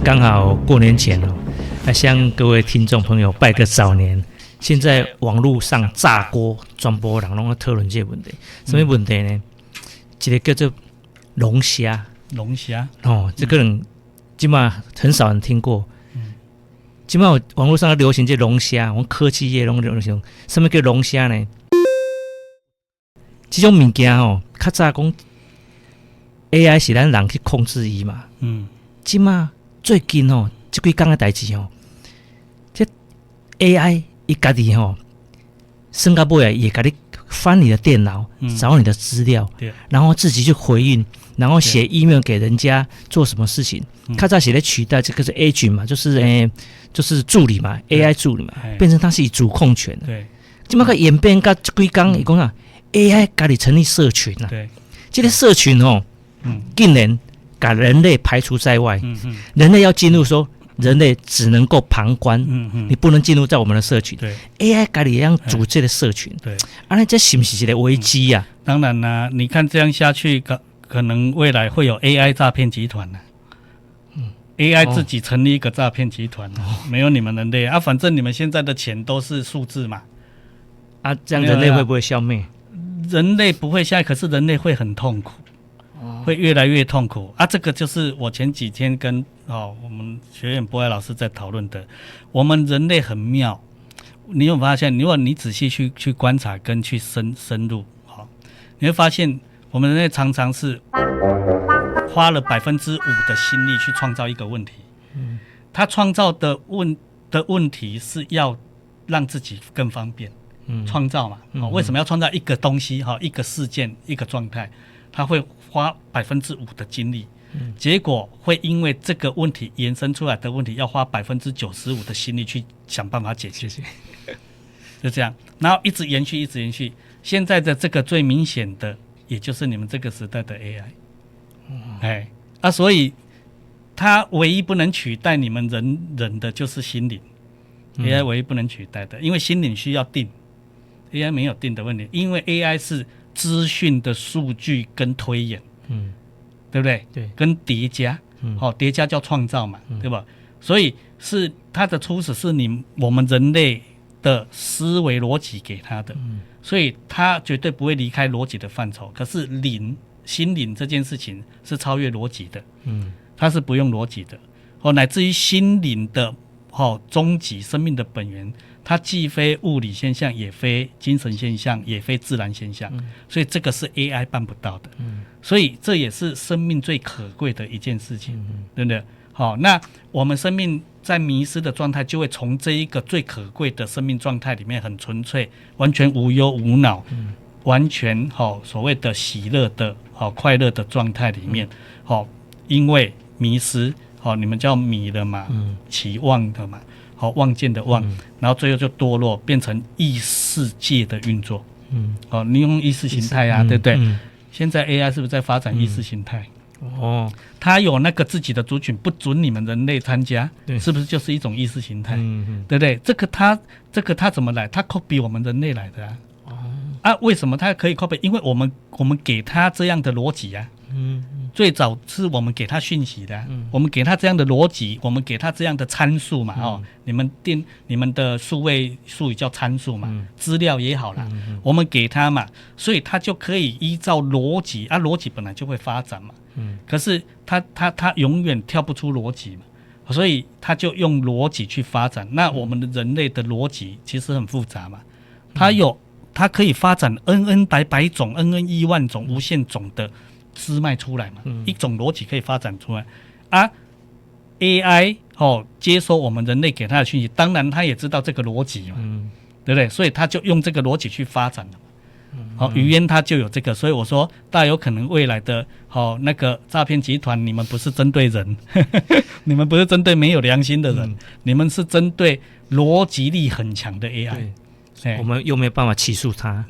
刚好过年前向各位听众朋友拜个早年。现在网络上炸锅，全部人拢在讨论这个问题。什么问题呢？一个叫做龙虾。龙虾这个人基本上很少人听过。基本上网络上流行这龙虾，我们科技业拢流行。什么叫龙虾呢？这种物件较早讲 AI 是咱人去控制伊嘛。即马最近这几天的代志这 AI 伊家己升到尾也给你翻你的电脑，找你的资料，然后自己去回应，然后写 email 给人家做什么事情。较早是在取代这个是 agent 嘛，就是助理嘛 ，AI 助理嘛，变成它是以主控权。对，即马个演变到这几天，伊讲啊 ，AI 家己成立社群啊，对，这个社群竟然把人类排除在外，人类要进入说。人类只能够旁观，你不能进入在我们的社群。对 ，AI 家己也要组这个社群。对，那这是不是一个危机啊？当然啦，你看这样下去，可能未来会有 AI 诈骗集团呢。AI 自己成立一个诈骗集团，没有你们人类啊，反正你们现在的钱都是数字嘛。这样人类会不会消灭？人类不会消灭，可是人类会很痛苦。会越来越痛苦啊！这个就是我前几天跟我们学院博爱老师在讨论的。我们人类很妙，你有发现？如果你仔细去观察跟去深入，你会发现我们人类常常是花了5%的心力去创造一个问题。他创造的问题是要让自己更方便，创造嘛。为什么要创造一个东西？一个事件，一个状态？他会花5%的精力，结果会因为这个问题延伸出来的问题，要花95%的心力去想办法解决，就这样，然后一直延续，一直延续。现在的这个最明显的，也就是你们这个时代的 AI，所以它唯一不能取代你们人的就是心灵，AI 唯一不能取代的，因为心灵需要定 ，AI 没有定的问题，因为 AI 是资讯的数据跟推演，对不对？对，跟叠加，叠加叫创造嘛，对吧？所以是它的初始是我们人类的思维逻辑给它的，所以它绝对不会离开逻辑的范畴。可是心灵这件事情是超越逻辑的，它是不用逻辑的，乃至于心灵的终极生命的本源。它既非物理现象，也非精神现象，也非自然现象，所以这个是 AI 办不到的。所以这也是生命最可贵的一件事情，对不对？那我们生命在迷失的状态，就会从这一个最可贵的生命状态里面，很纯粹，完全无忧无恼，完全所谓的喜乐的快乐的状态里面，因为迷失，你们叫迷了嘛，期望的嘛。望见的望，然后最后就堕落，变成异世界的运作。你用意识形态对不对？现在 AI 是不是在发展意识形态？它有那个自己的族群，不准你们人类参加，是不是就是一种意识形态？对不对？这个它怎么来？它 copy 我们人类来的为什么它可以 copy？ 因为我们给它这样的逻辑最早是我们给他讯息的，我们给他这样的逻辑，我们给他这样的参数嘛，你们的数位术语叫参数嘛，资料也好啦，我们给他嘛，所以他就可以依照逻辑逻辑本来就会发展嘛，可是他永远跳不出逻辑嘛，所以他就用逻辑去发展。那我们的人类的逻辑其实很复杂嘛，它可以发展 N 百种 N 亿万种无限种的支脉出来嘛，一种逻辑可以发展出来AI 接收我们人类给他的讯息，当然他也知道这个逻辑嘛，对不对？所以他就用这个逻辑去发展了。语言它就有这个，所以我说大有可能未来的那个诈骗集团，你们不是针对人你们不是针对没有良心的人，你们是针对逻辑力很强的 AI，我们又没有办法起诉它。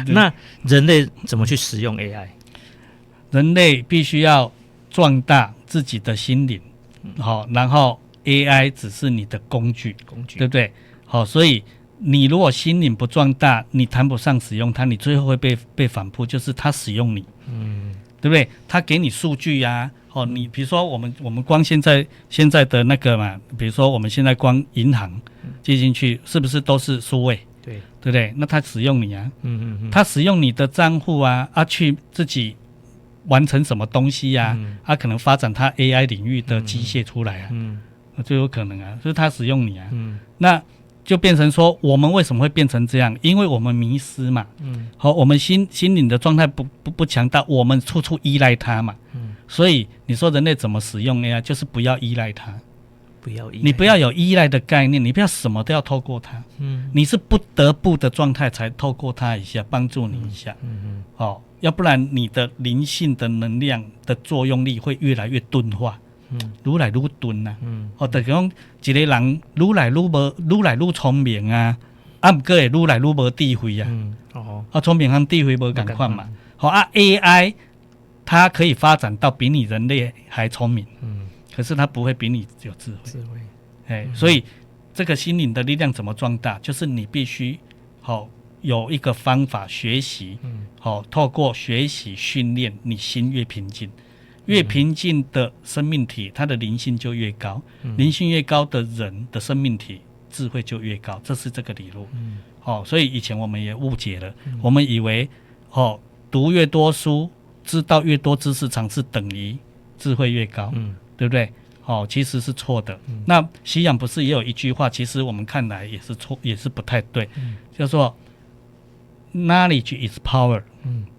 那人类怎么去使用 AI？人类必须要壮大自己的心灵，然后 AI 只是你的工具，对不对？所以你如果心灵不壮大，你谈不上使用它，你最后会被反扑，就是它使用你，对不对？它给你数据你比如说我们光现在的那个嘛，比如说我们现在光银行接进去，是不是都是数位？对不对？那他使用你啊，他使用你的账户啊，去自己完成什么东西啊，可能发展他 AI 领域的机械出来啊，就有可能啊，就是他使用你啊，那就变成说，我们为什么会变成这样？因为我们迷失嘛，我们心灵的状态不强大，我们处处依赖它嘛，所以你说人类怎么使用 AI， 就是不要依赖它。你不要有依赖的概念，你不要什么都要透过它，你是不得不的状态才透过它一下，帮助你一下，要不然你的灵性的能量的作用力会越来越钝化，愈来愈钝啊，就是讲一个人愈来愈聪明啊，不过会愈来愈无智慧啊，聪明和智慧不一样嘛，AI 它可以发展到比你人类还聪明，可是它不会比你有智慧，所以这个心灵的力量怎么壮大？就是你必须有一个方法学习，透过学习训练，你心越平静，越平静的生命体，它的灵性就越高，灵性越高的人的生命体智慧就越高，这是这个理论。所以以前我们也误解了，我们以为读越多书，知道越多知识常识等于智慧越高，对不对？其实是错的。那西洋不是也有一句话，其实我们看来也是错，也是不太对，叫做 knowledge is power，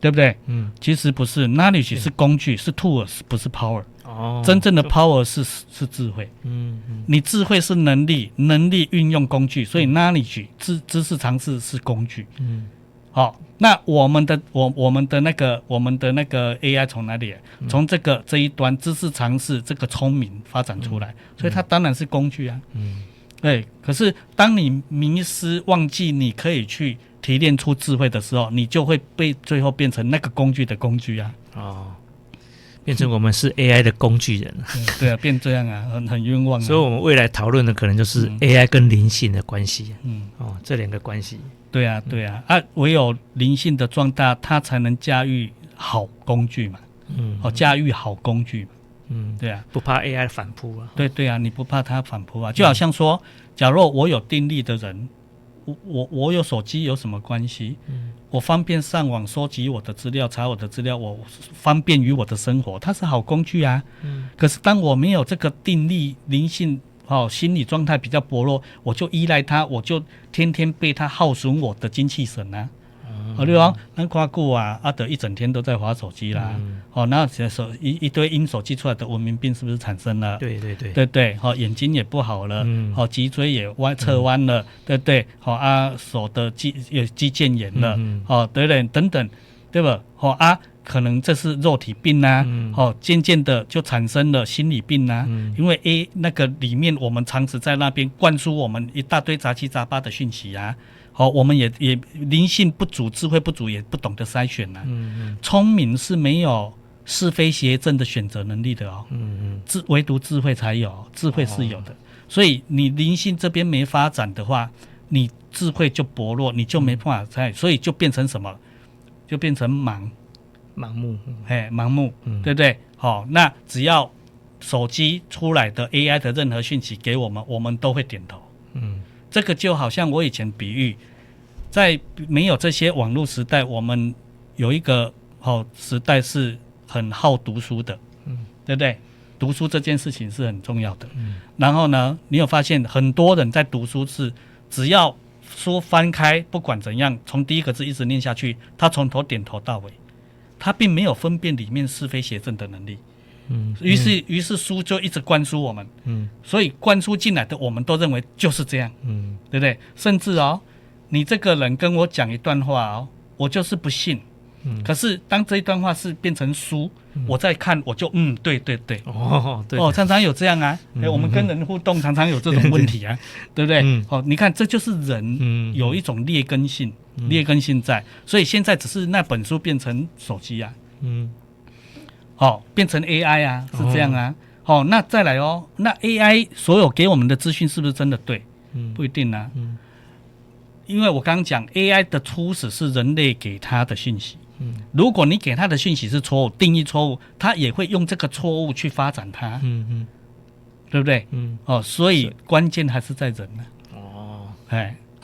对不对？其实不是 ，knowledge 是工具，是 tools， 不是 power。真正的 power 是智慧。你智慧是能力运用工具，所以 knowledge 知识常识是工具。那我们的那个 AI 从哪里来？从这一端知识常识这个聪明发展出来，所以它当然是工具啊。对。可是当你迷失忘记你可以去提炼出智慧的时候，你就会最后变成那个工具的工具啊。变成我们是 AI 的工具人。对啊，变这样啊，很冤枉啊。所以我们未来讨论的可能就是 AI 跟灵性的关系。这两个关系。对啊，唯有灵性的壮大，它才能驾驭好工具嘛。驾驭好工具嘛。对啊，不怕 AI 反扑啊。对啊，你不怕它反扑啊？就好像说，假如我有定力的人，我有手机有什么关系？我方便上网收集我的资料，查我的资料，我方便于我的生活，它是好工具啊。可是当我没有这个定力、灵性。心理状态比较薄弱，我就依赖它，我就天天被它耗损我的精气神啊。对吧？那看久啊，一整天都在滑手机啦。那一堆因手机出来的文明病是不是产生了？对，眼睛也不好了，脊椎也侧弯了，对不对？手的肌腱炎了，对等等，对吧？可能这是肉体病啊，渐渐的就产生了心理病啊，因为那个里面我们长期在那边灌输我们一大堆杂七杂八的讯息啊，我们也灵性不足，智慧不足，也不懂得筛选啊。聪明是没有是非邪正的选择能力的唯独智慧才有，智慧是有的。所以你灵性这边没发展的话，你智慧就薄弱，你就没办法所以就变成什么？就变成盲目，对不对？那只要手机出来的 AI 的任何讯息给我们，我们都会点头。这个就好像我以前比喻，在没有这些网络时代，我们有一个时代是很好读书的，对不对？读书这件事情是很重要的。然后呢，你有发现很多人在读书是只要书翻开，不管怎样，从第一个字一直念下去，他从头点头到尾。他并没有分辨里面是非邪正的能力，于是书就一直灌输我们，所以灌输进来的我们都认为就是这样，对不对？甚至你这个人跟我讲一段话我就是不信，可是当这一段话是变成书，我再看我就对，对，常常有这样啊，我们跟人互动常常有这种问题啊，对不对？你看这就是人有一种劣根性。在，所以现在只是那本书变成手机啊，变成 AI 啊，是这样啊。那再来那 AI 所有给我们的资讯是不是真的对？不一定啊。因为我刚刚讲 AI 的初始是人类给它的讯息，如果你给他的讯息是错误，定义错误，他也会用这个错误去发展他，对不对？所以关键还是在人呢。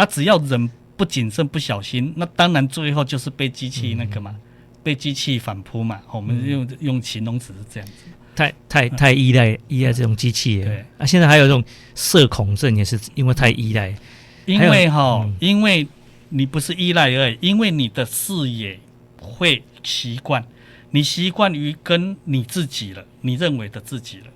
只要人不谨慎不小心，那当然最后就是被机器那个嘛，被机器反扑嘛。我们用形容词是这样子。太依赖这种机器了。对啊，现在还有这种社恐症，也是因为太依赖。因为你不是依赖而已，因为你的视野会习惯，你习惯于跟你自己了，你认为的自己了。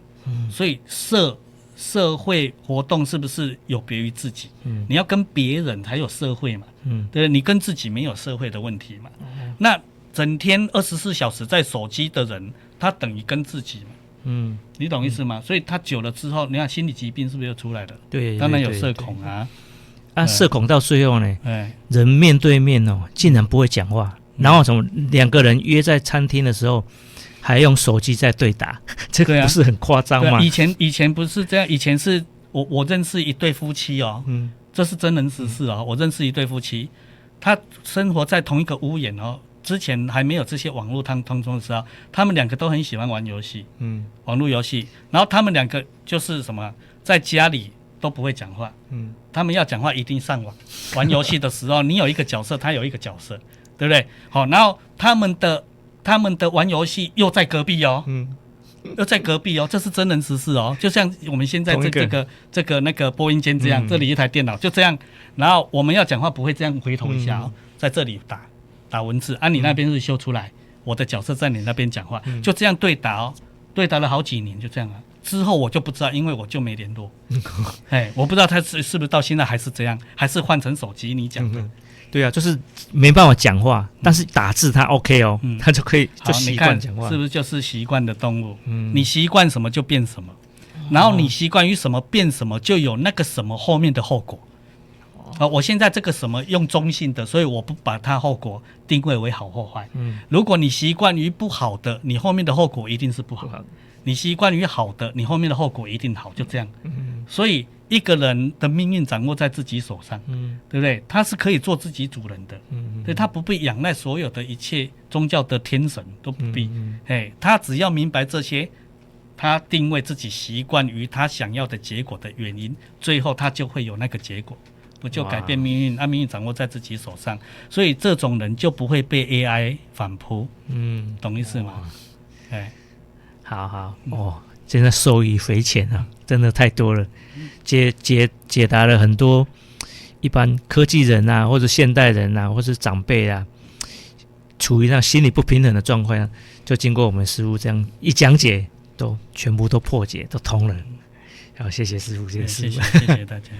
所以社会活动是不是有别于自己？你要跟别人才有社会嘛。对，你跟自己没有社会的问题嘛。那整天24小时在手机的人，他等于跟自己嘛。你懂意思吗？所以他久了之后，你看心理疾病是不是又出来了？对，当然有社恐啊。社恐到最后呢，人面对面竟然不会讲话，然后两个人约在餐厅的时候，还用手机在对打，这个不是很夸张吗？以前不是这样，以前是我认识一对夫妻这是真人实事我认识一对夫妻，他生活在同一个屋檐之前还没有这些网络通通的时候，他们两个都很喜欢玩游戏，网络游戏，然后他们两个就是什么，在家里都不会讲话，他们要讲话一定上网。玩游戏的时候，你有一个角色，他有一个角色，对不对？好，然后他们的玩游戏又在隔壁又在隔壁这是真人实事就像我们现在这个那个播音间这样，这里一台电脑就这样，然后我们要讲话不会这样回头一下在这里打文字你那边是修出来，我的角色在你那边讲话，就这样对打对打了好几年，就这样之后我就不知道，因为我就没联络。我不知道他是不是到现在还是这样，还是换成手机你讲的。对啊，就是没办法讲话，但是打字他 OK 他就可以就习惯讲话。是不是就是习惯的动物？你习惯什么就变什么，然后你习惯于什么变什么，就有那个什么后面的后果。我现在这个什么用中性的，所以我不把它后果定位为好或坏。如果你习惯于不好的，你后面的后果一定是不好的；你习惯于好的，你后面的后果一定好，就这样。所以一个人的命运掌握在自己手上，对不对？他是可以做自己主人的，对，他不必仰赖所有的一切宗教的天神都不必。他只要明白这些，他定位自己习惯于他想要的结果的原因，最后他就会有那个结果。不就改变命运？命运掌握在自己手上，所以这种人就不会被 AI 反扑。懂意思吗？好真的受益匪浅真的太多了，解答了很多一般科技人或者现代人或者长辈处于那心理不平衡的状况就经过我们师父这样一讲解，都全部都破解，都通了。好，谢谢师父，谢谢大家。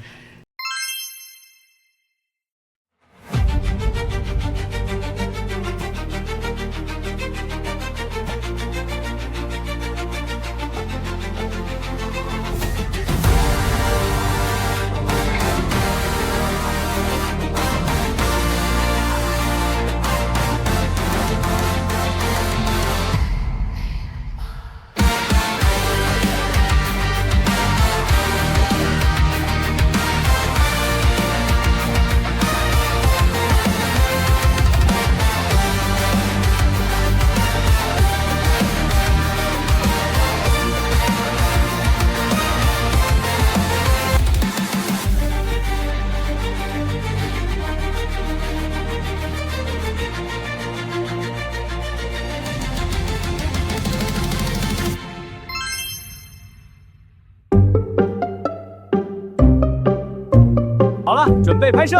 准备拍摄，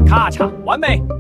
咔嚓，完美。